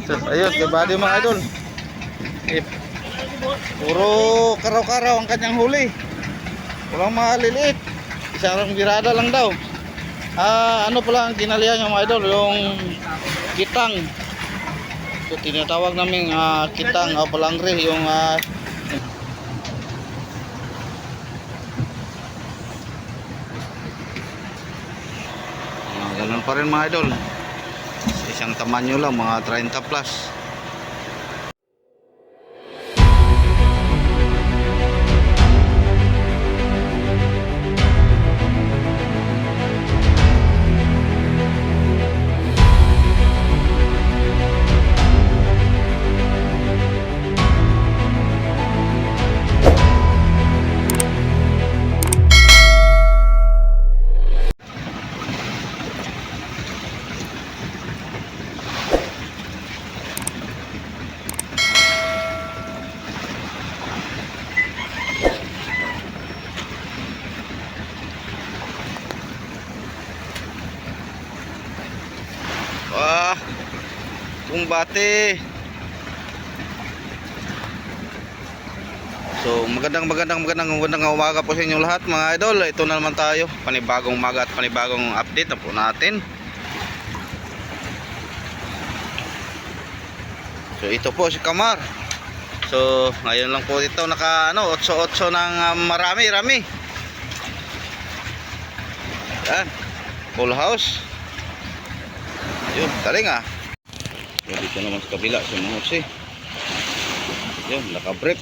So, ayun, kabady mga idol. Eh, puro karaw-karaw ang kanyang huli. Walang maliliit. Isang birada lang daw. Ano pala ang kinalihan niya mga idol? Yung kitang. So, tinatawag namin kitang o palangre. Yung ganun pa rin mga idol. Isang tamanyo lang, mga 30 plus. Wah, kumbate. So, magandang umaga po sa inyo lahat mga idol. Ito na naman tayo, panibagong umaga at panibagong update na po natin. So, ito po si Kamar. So, ngayon lang po ito naka 8-8 ng marami. Yan, full house. Yun, taling So, dito naman sa kabila si Mose. Yun, naka-brief.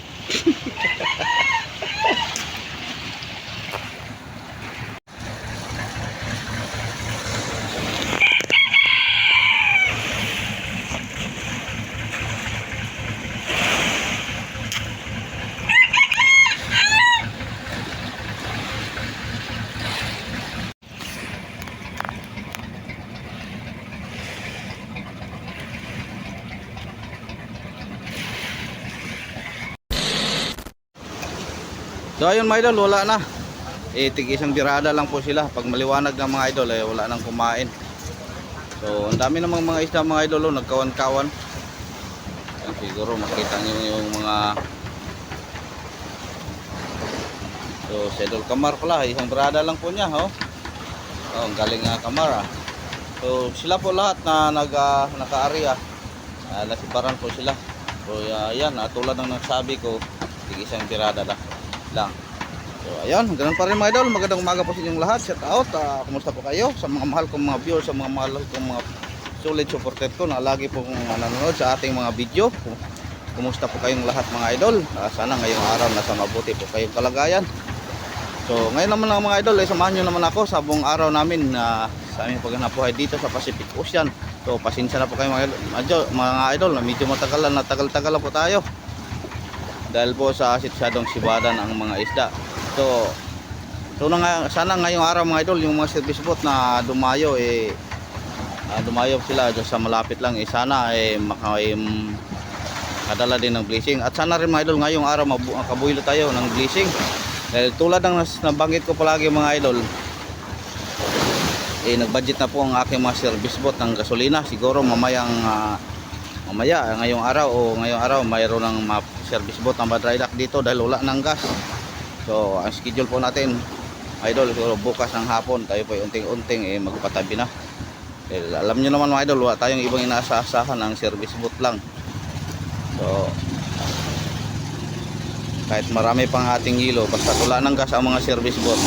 So ayun mga idol, wala na. Tig isang birada lang po sila. Pag maliwanag ng mga idol, wala nang kumain. So ang dami namang mga isda mga idol, nagkawan-kawan. Siguro makita nyo yung mga si Idol Kamar pala, isang birada lang po niya. Ang galing Kamar. So sila po lahat na naka-area, nasibaran po sila. So yan, tulad ng nagsabi ko, tig isang birada lang. So ayun, ganun pa rin mga idol. Magandang umaga po sa inyong lahat. Shout out, kumusta po kayo sa mga mahal kong mga viewers, sa mga mahal kong mga solid supporter ko na lagi po nanonood sa ating mga video. Kumusta po kayong lahat mga idol? Sana ngayong araw nasa mabuti po kayong kalagayan. So ngayon naman mga idol, samahan nyo naman ako sa buong araw namin sa aming paghanapbuhay dito sa Pacific Ocean. So pasensya na po kayo mga idol, na medyo tagal lang po tayo dahil po sa sitsyadong sibadan ang mga isda. So sana ngayong araw mga idol, yung mga service boat na dumayo dumayo sila sa malapit lang, sana makadala din ng blessing. At sana rin mga idol ngayong araw makabuhilo tayo ng blessing. Dahil tulad ng nabanggit ko palagi mga idol, nagbudget na po ang aking mga service boat ng gasolina. Siguro mamaya ngayong araw mayroon ng service boat ng dry dock dito dahil wala ng gas. So ang schedule po natin idol, siguro bukas ng hapon tayo po unting-unting magpatabi na. Dahil alam nyo naman mga idol, wala tayong ibang inaasahan ng service boat lang. So kahit marami pang ating hilo, basta wala ng gas ang mga service boat,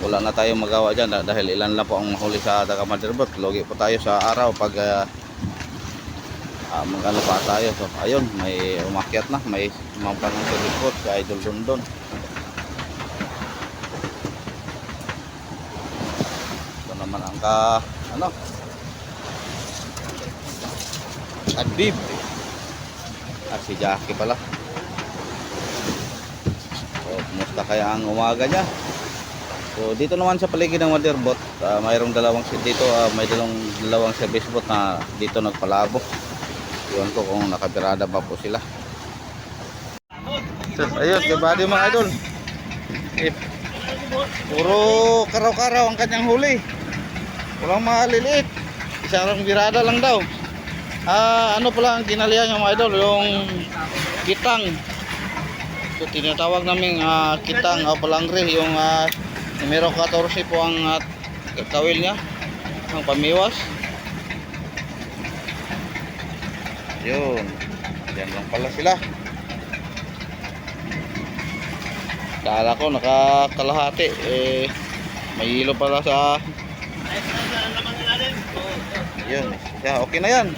wala na tayong magawa dyan dahil ilan lang po ang mahuli sa Mother Boat. Logi po tayo sa araw pag magano pa tayo. So ayun, may umakyat na, may mampang ng service boat si Idol London. Ito naman ang Adbib si Jackie pala. So kumusta kaya ang umaga niya? So dito naman sa paligid ng Mother Boat, mayroong dalawang service boat na dito nagpalabo. Iwan ko kung nakabirada pa po sila. So ayun, kabady mga idol. Puro karaw-karaw ang kanyang huli. Walang maliliit. Isang birada lang daw. Ano pala ang kinalihan yung mga idol, yung kitang. So tinatawag namin kitang o palangre, yung numero 14 po ang kawil niya, ang pamiwas. Yun, yan lang pala sila. Kala ko nakakalahati, may hilo pala sa. Yun, okay na yan.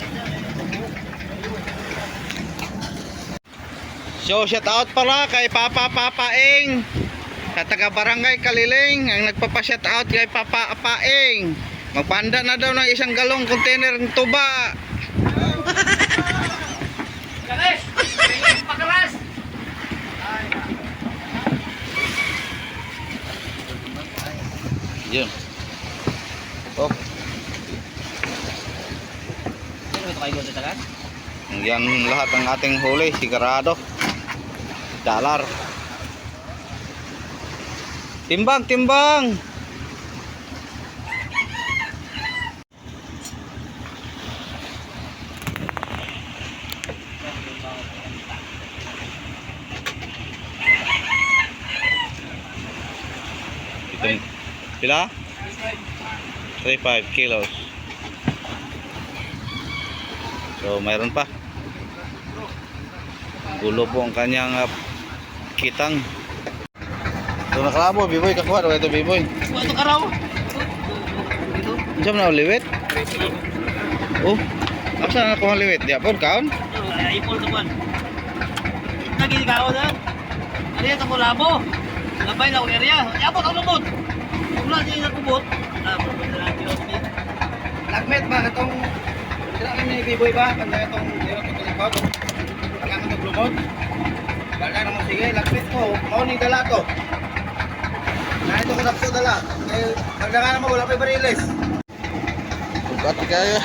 So shout out pala kay Papa Papaeng sa taga Barangay Kaliling, ang nagpapa-shout out kay Papa Papaeng. Magpanda na daw ng isang galong container ng tuba. Kalas! Pakalas! Yun. Oh, Sino ito kayo sa tagan? yan lahat ng ating huli, sigurado. Dalar. Timbang, timbang. Ito, pila? 35 kilos. So mayroon pa. Gulo po ang kanyang kitang. So nakalabo, biboy, kakuha daw ito biboy. Ito karaw! Diyan na liwit. Oh, asa na kuha liwit? Di apod kaon? Ipol ito man. Lagi ikaw na. Ano yan ako labo? Labay na akong area. Yapot ang lumot! Kung lang siya nakubot. Lagmet ba itong sila kami ni Biboy ba? Kanda itong zero to kalipot. Kailangan maglumod. Kaya naman sige, lagmet ko. Mauning dala to. Na ito ko napso dala. Kagdagan naman wala pa bariles. Bukat kaya.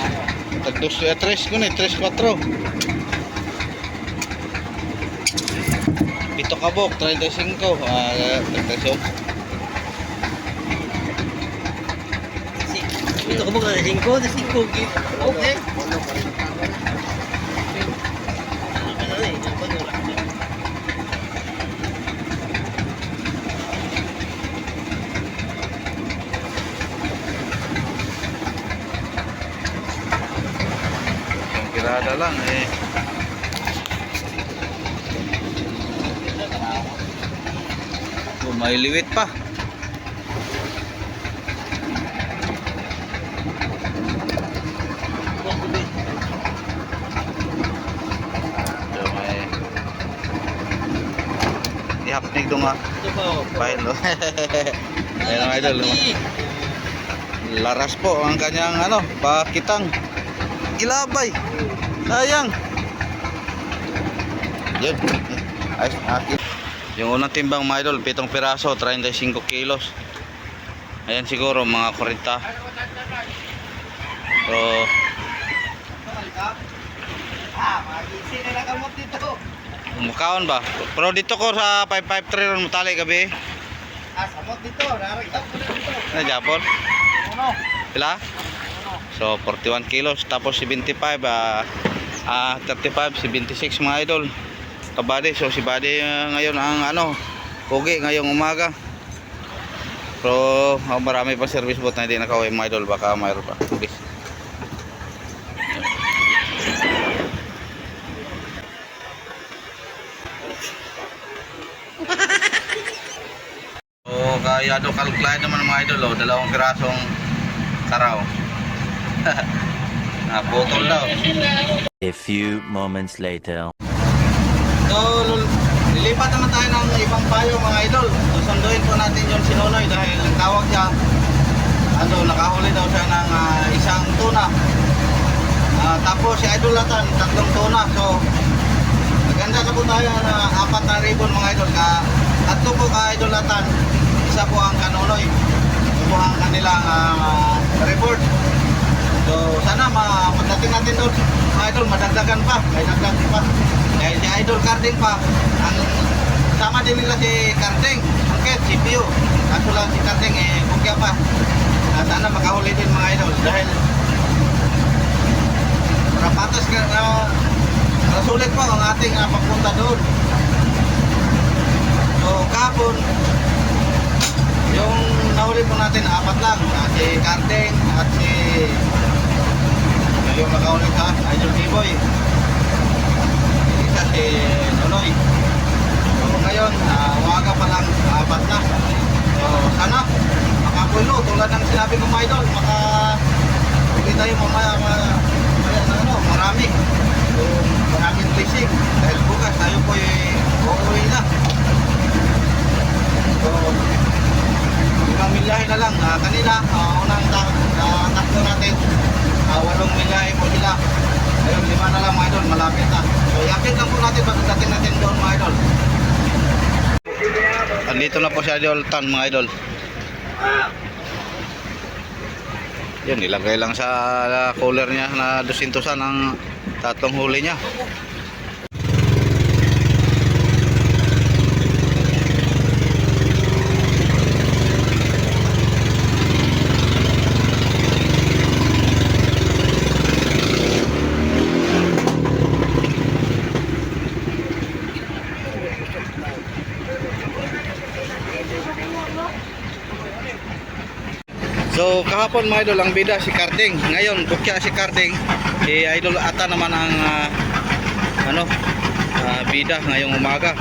Tagdos 3 ko na, 3-4. Pito kabok, 35. 35. Ito ko ba na 5? Na 5. Okay. Yung kirada lang eh. Oh, may liwit pa. So may ihapnig doon nga. Ito po. Pahin no. Ayun ang idol. Laras po ang kanyang pakitang. Gilabay. Sayang. Yun. Ayos akin. Yung unang timbang mga idol, 7 piraso, 35 kilos. Ayan siguro mga 40. So, Magisi na nakamot dito. mukhaon ba? Pero dito ko sa 553 ron mutali gabi. Samot dito. Naragtap ko na dito. Ano Japon? Ano? Pila? So 41 kilos tapos 75 35 76 mga idol. Kabady, so si Bady ngayon ang pugi ngayong umaga. Pero marami pa service boat na hindi nakauwi mga idol, baka mayroon pa. Okay. So kaya kalkulay naman mga idol, dalawang pirasong karaw. Putol daw. A few moments later. So, lilipat naman tayo ng ibang payo mga idol. Susunduin po natin yung sinunoy dahil ang tawag siya, nakahuli daw siya ng isang tuna. Tapos si Idol Latan, 3 tuna. So, maganda na po tayo na 4 na ribbon mga idol. Tatlo po ka Idol Latan, isa po ang kanunoy. Ito po ang kanilang report. So, sana pagdating natin doon, mga idol, madagdagan pa. May dagdag pa. Dahil si Idol Carding pa, ang sama din nila si Carding, Angket, si Pio. Kaso lang si Carding, bukya pa. Sana makahuli din mga idol. Dahil para patas ka ulit po ang ating pagpunta doon. So kahapon, yung nahuli po natin, 4 lang. Si Kardeng at si yung nakahuli ka, Idol B-Boy. Isa si Nonoy. So ngayon, umaga pa lang, 4 na. So sana, makapulo. Tulad ng sinabi ko mga idol, hindi tayo mamaya marami. So maraming blessing. Dahil bukas tayo po uuwi na. So, 5 milyahe na lang. Kanina, unang takbo natin, 8 milyahe po sila. Ngayon, 5 na lang mga idol, malapit na. So, i-update lang po natin pagdating natin doon mga idol. Andito na po si Idol Tan mga idol. Yun, nilagay lang sa cooler niya na 200 ang tatlong huli niya. So kahapon mga idol ang bida si Karding. Ngayon bukya si Karding. Si Idol Ata naman ang bida ngayong umaga.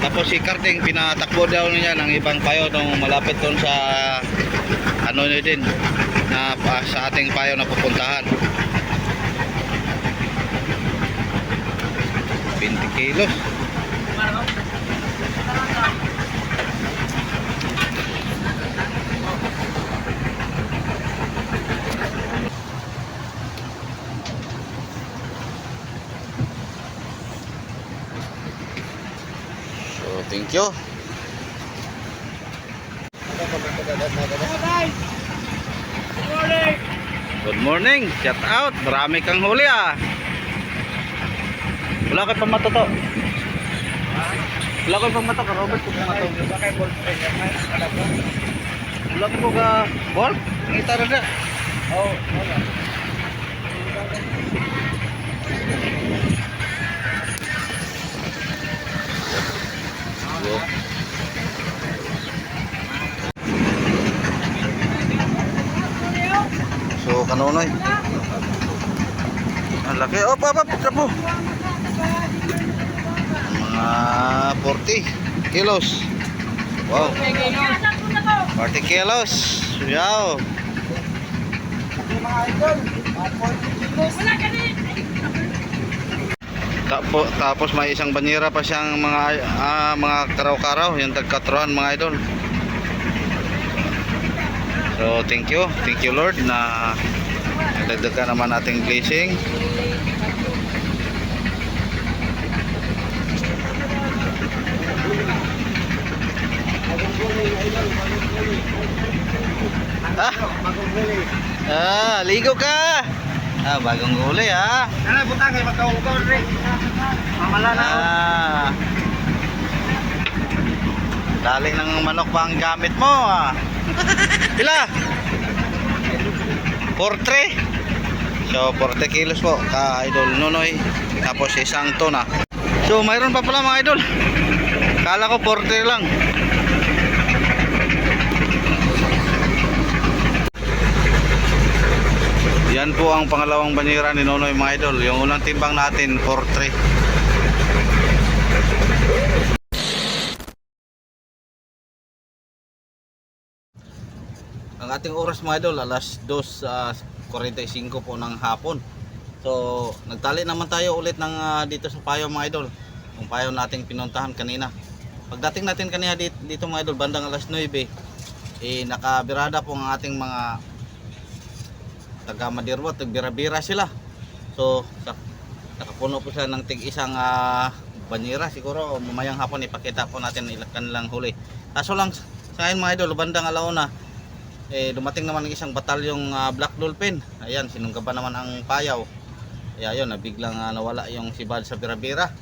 Tapos si Karding pinatakbo daw niya ng ibang payo nung malapit doon sa niyo din na sa ating payo na pupuntahan. 20 kilos. Thank you. Good morning. Shout out. Marami kang huli Wala kayo pamato to. Wala kayo pamato ka Robert kung pamato. Wala ko ka ball. Ngita rin Oh, wala. So kanonoy. Ang laki. Oh, papa, po. Mga 40 kilos. Wow. 40 kilos. Wow. Tapos may isang banyera pa siyang mga karaw-karaw, yung tagkatruhan mga idol. So thank you Lord na nagdagdagan naman ating blessing. Ligo ka. Bagong huli Nana butang kay magkaugaw rin. Mamalala. Daling ng manok pa ang gamit mo Pila? 43. So 40 kilos po ka Idol Nonoy. Tapos isang tona. So mayroon pa pala mga idol. Kala ko 40 lang. Yan po ang pangalawang banyera ni Nonoy mga idol. Yung unang timbang natin 43. Ang ating oras mga idol, alas 2:45 po ng hapon. So nagtali naman tayo ulit ng dito sa payo mga idol. Yung payo nating pinuntahan kanina. Pagdating natin kanina dito mga idol, bandang alas 9, nakabirada po ang ating mga taga Madirwa, tagbira-bira sila. So nakapuno po sila ng tig-isang banyera. Siguro mamayang hapon ipakita po natin kanilang huli. Kaso lang sa ngayon mga idol, bandang alauna dumating naman ng isang batalyong Black Dolphin. Ayan, sinunggaban naman ang payaw. Ayun, biglang nawala yung sibad sa bira-bira.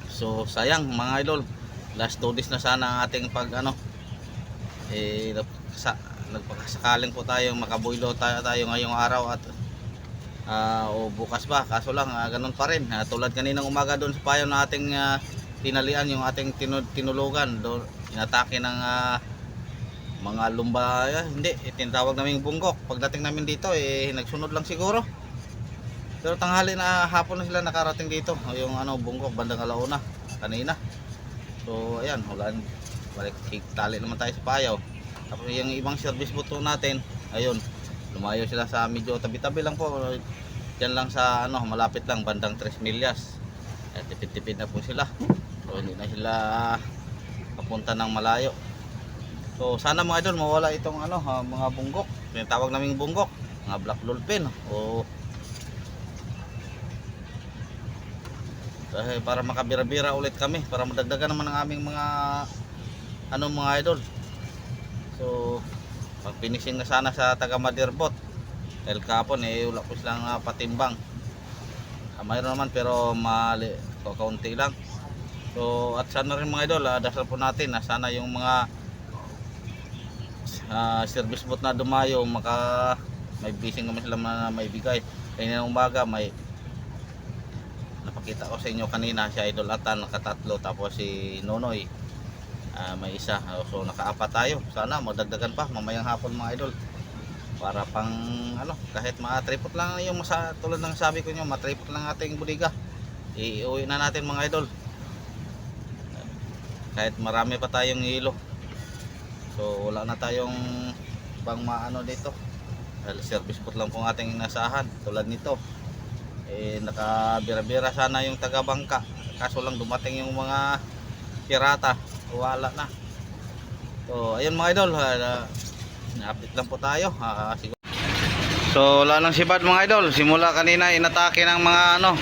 So sayang mga idol, last 2 days na sana ang ating pag nagpakasakaling po tayo makabuilo tayo ngayong araw at o bukas ba, kaso lang ganun pa rin. Tulad kaninang umaga doon sa payo na ating tinalian, yung ating tinulugan doon, inatake ng mga lumba, hindi, tinatawag naming bunggok. Pagdating namin dito nagsunod lang siguro, pero tanghali na, hapon na sila nakarating dito, yung bunggok bandang alauna kanina. So ayan, hulaan, balik tali naman tayo sa payaw. Tapos yung ibang service boat natin, ayun, lumayo sila sa medyo tabi-tabi lang po. Diyan lang sa malapit lang, bandang 3 milyas. Tipid-tipid na po sila. So hindi na sila papunta ng malayo. So sana mga idol mawala itong mga bunggok. Tinatawag naming bunggok, mga black dolphin para makabira-bira ulit kami, para madagdagan naman ang aming mga mga idol. So pag finishing na sana sa taga Madirbot, dahil kapon wala po silang patimbang. Mayroon naman pero mali, kaunti lang. So at sana rin mga idol, dasal po natin na sana yung mga service boat na dumayo may bising naman sila na maibigay. Kaya umaga may napakita ko sa inyo kanina, si Idol Atan nakatatlo, tapos si Nonoy may isa. So nakaapat tayo. Sana madagdagan pa mamayang hapon mga idol, para pang kahit matripot lang yung tulad ng sabi ko nyo, matripot lang ating budiga, iuwi na natin mga idol, kahit marami pa tayong hilo. So wala na tayong pang dito, dahil service boat lang pong ating inasahan. Tulad nito nakabira-bira sana yung taga bangka, kaso lang dumating yung mga pirata, wala na. So ayun mga idol, na-update lang po tayo. So wala nang sibad mga idol, simula kanina inatake ng mga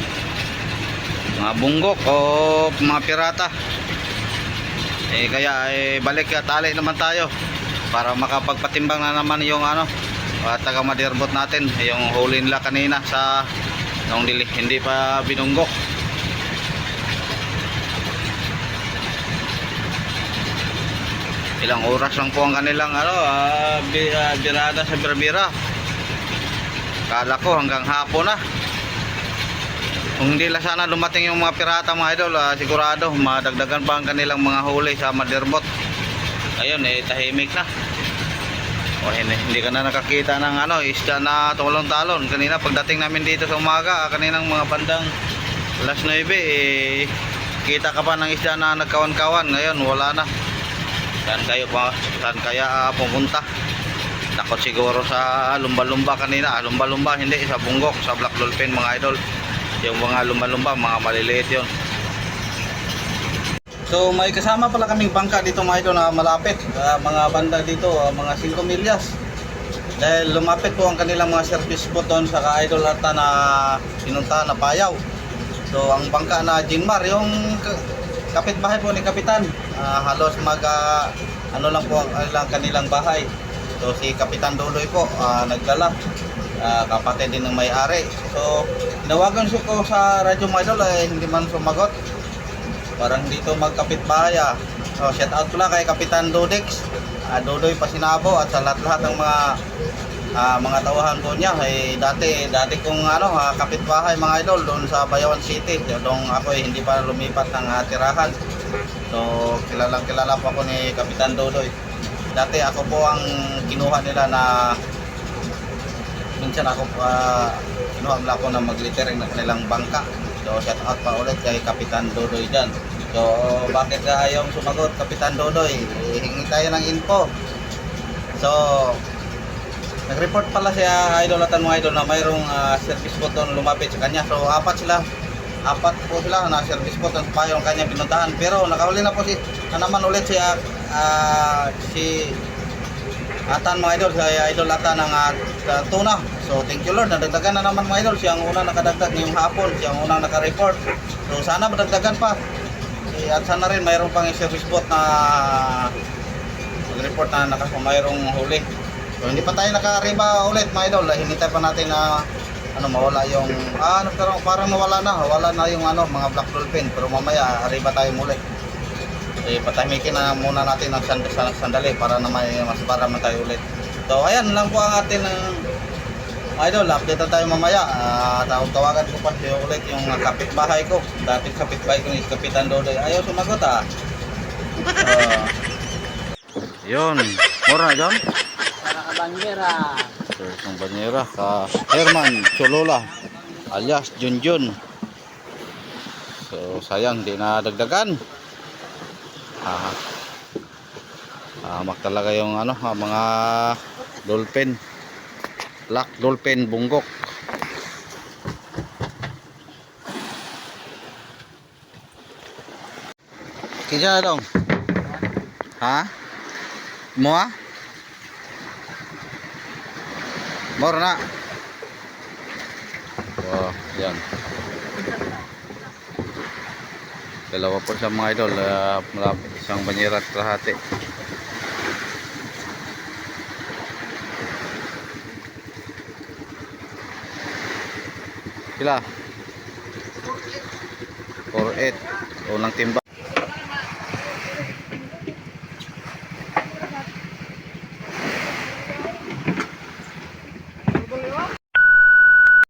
mga bunggok o mga pirata. Kaya balik tali naman tayo para makapagpatimbang na naman yung taga Madirbot natin, yung huli nila kanina sa nung hindi pa binunggok. Ilang oras lang po ang kanilang birada sa Birbira. Kala ko hanggang hapon na. Kung hindi lang sana dumating yung mga pirata mga idol, sigurado madagdagan pa ang kanilang mga huli sa Madirbot. Ayun tahimik na. O hindi ka na nakakita ng isda na tumalon-talon. Kanina pagdating namin dito sa umaga, kaninang mga bandang alas 9 kita ka pa ng isda na nagkawan-kawan. Ngayon wala na. Saan kaya pumunta? Takot siguro sa lumba-lumba kanina. Lumba-lumba, hindi sa bunggok, sa black dolphin mga idol. Yung mga lumba-lumba, mga maliliit yon. So may kasama pala kaming bangka dito mga idol na malapit, mga banda dito, mga 5 milyas. Dahil lumapit po ang kanilang mga service boat doon sa ka-idol at na pinuntahan na payaw. So ang bangka na Jinmar, yung kapitbahay po ni Kapitan, halos lang po ang kanilang bahay. So si Kapitan Duloy po nagdala, kapatid din ng may-ari. So tinawagan ko sa radyo mga idol, hindi man sumagot. Parang dito magkapitbahay. So shout out ko lang kay Kapitan Dodex, Duloy Pasinabo, at sa lahat-lahat ng mga tawahan po niya. Dati kong kapitbahay mga idol doon sa Bayawan City, doon ako hindi pa lumipat ng tirahan. So kilala po ako ni Kapitan Dodoy. Dati ako po ang kinuha nila na minsan ako kinuha nila ako na mag-littering ng kanilang bangka. So shout out pa ulit kay Kapitan Dodoy dyan. So bakit ayaw sumagot Kapitan Dodoy? Hingi tayo ng info. So nag-report pala siya idol at mga idol na mayroong service boat doon lumapit sa kanya. So apat po sila na service boat ang payong kanya pinuntahan. Pero nakahuli na po naman ulit si Atan mga idol, si Idol Atan ng tuna. So thank you Lord, nadagdagan na naman mga idol. Siya ang unang nakadagdag ngayong hapon, siya ang unang naka-report. So sana madagdagan pa. At sana rin mayroong pang service boat na mag-report na mayroong huli. So hindi pa tayo nakariba ulit mga idol. Hinintay pa natin na mawala yung parang mawala na yung mga black dolphin, pero mamaya arriba tayo muli. Patahimikin na muna natin ng sandali para na mas para man tayo ulit. So ayan lang po ang atin Idol, update na tayo mamaya. Tawagan ko pa siya ulit yung kapitbahay ko. Dating kapitbahay ko ni Kapitan Dodoy. Ayaw sumagot yun. Mura na dyan? Para ka banggera. So, isang banyera ka Herman Cholola alias Junjun. So sayang di na dagdagan. Hamak talaga yung mga dolphin. Black dolphin bunggok. Kisa dong. Ha? Mua? Mor na. Oh, yan. Dalawa po siya mga idol. Isang banyera at kalahati. Sila? 4-8. Unang timba.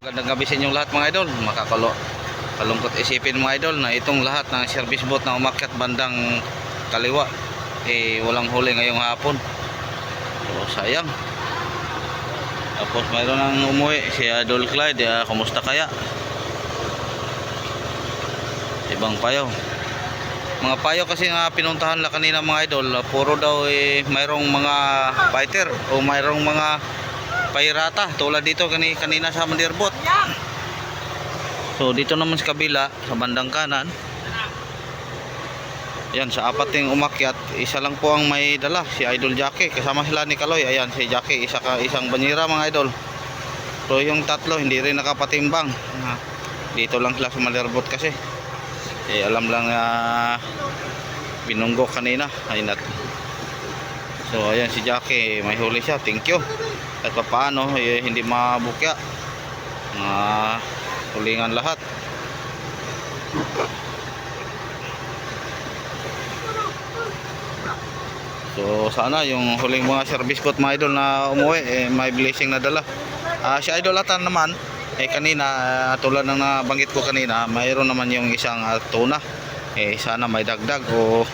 Magandang gabi sa inyong lahat mga idol. Kalungkot isipin mga idol na itong lahat ng service boat na umakyat bandang kaliwa walang huli ngayong hapon. So sayang. Tapos mayroon nang umuwi si Idol Clyde. Kumusta kaya? Ibang payo. Mga payo kasi nga pinuntahan la kanina mga idol, puro daw mayroong mga fighter o mayroong mga pairata tulad dito kanina sa Mandirbot. So dito naman sa kabila sa bandang kanan, yan sa apat yung umakyat, isa lang po ang may dala, si Idol Jackie, kasama sila ni Kaloy. Ayan si Jackie, isang banyera mga idol. So yung tatlo hindi rin nakapatimbang. Dito lang sila sa Mandirbot kasi alam lang na binunggok kanina. So ayan si Jackie, may huli siya, thank you. At paano hindi mabukya, hulingan lahat. So sana yung huling mga service boat mga idol na umuwi may blessing na dala. Si Idol Atan naman kanina tulad ng nabanggit ko kanina, mayroon naman yung isang tuna. Sana may dagdag o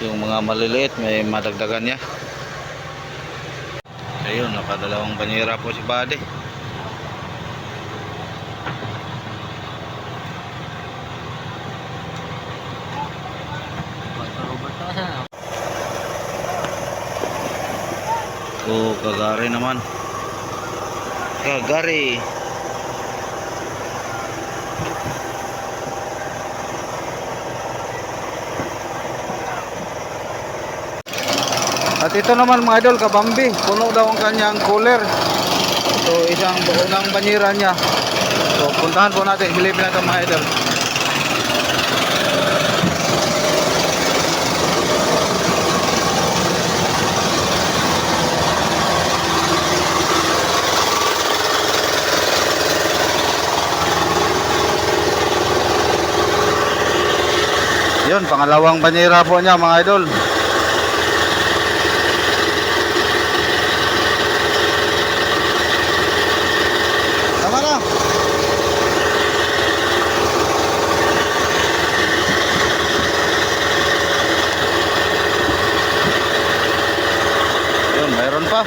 yung mga maliliit may madagdagan niya. Ayun, nakadalawang banyera po si Buddy. Oh, kagari naman. Kagari. At ito naman mga idol, kabambi, puno daw ang kanyang cooler. So isang unang banyera niya. So puntahan po natin, bilipin natin mga idol. Yun, pangalawang banyera po niya mga idol. Tama na. Yun, mayroon pa.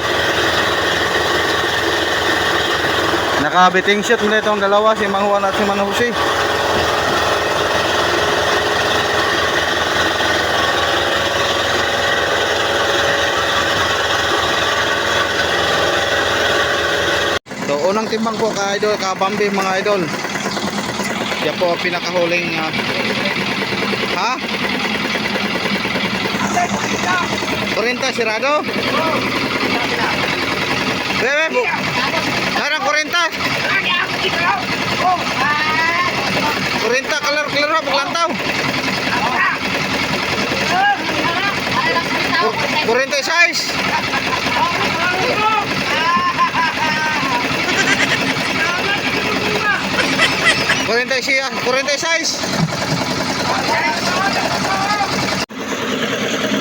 Nakabiting shot muna itong dalawa, si Mang Juan at si Mang Jose. So unang timbang po ka idol, kabambi mga idol. Yan po pinakahuling ha? 40 sirado? Bebe, narang 40. 40 kalor paglantaw. 46. 46.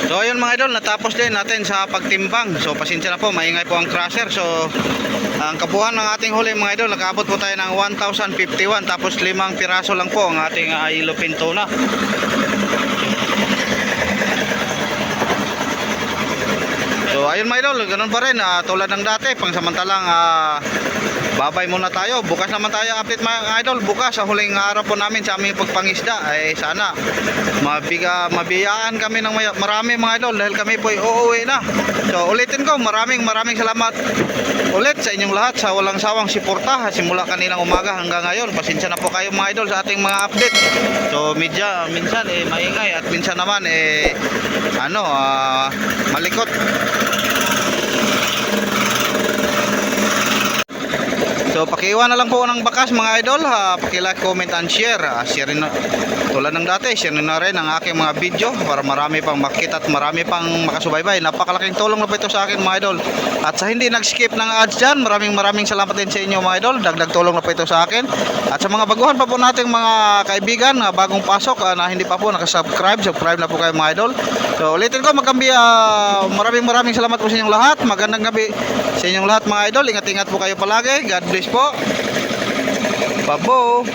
So ayun mga idol, natapos din natin sa pagtimbang. So pasensya na po, maingay po ang crusher. So ang kabuuan ng ating huli mga idol, nakaabot po tayo ng 1,051. Tapos 5 piraso lang po ang ating yellowfin tuna. So ayun mga idol, ganun pa rin, tulad ng dati, pangsamantalang babay muna tayo. Bukas naman tayo update mga idol. Bukas sa huling araw po namin sa aming pagpangisda, ay sana mabiyaan kami ng marami mga idol, dahil kami po uuwi na. So ulitin ko, maraming salamat ulit sa inyong lahat sa walang sawang suporta simula kaninang umaga hanggang ngayon. Pasensya na po kayo mga idol sa ating mga update. So minsan maingay at minsan naman malikot. So pakiiwan na lang po ng bakas mga idol, paki-like, comment and share. Share rin tulad ng dati, share na rin ang aking mga video para marami pang makita at marami pang makasubaybay. Napakalaking tulong na po ito sa akin mga idol. At sa hindi nag-skip ng ads dyan, maraming salamat din sa inyo mga idol. Dagdag tulong na po ito sa akin. At sa mga baguhan pa po nating mga kaibigan, bagong pasok na hindi pa po nakasubscribe, subscribe na po kayo mga idol. So ulitin ko, maraming salamat po sa inyong lahat. Magandang gabi sa inyong lahat mga idol. Ingat-ingat po kayo palagi. God bless po. Babo.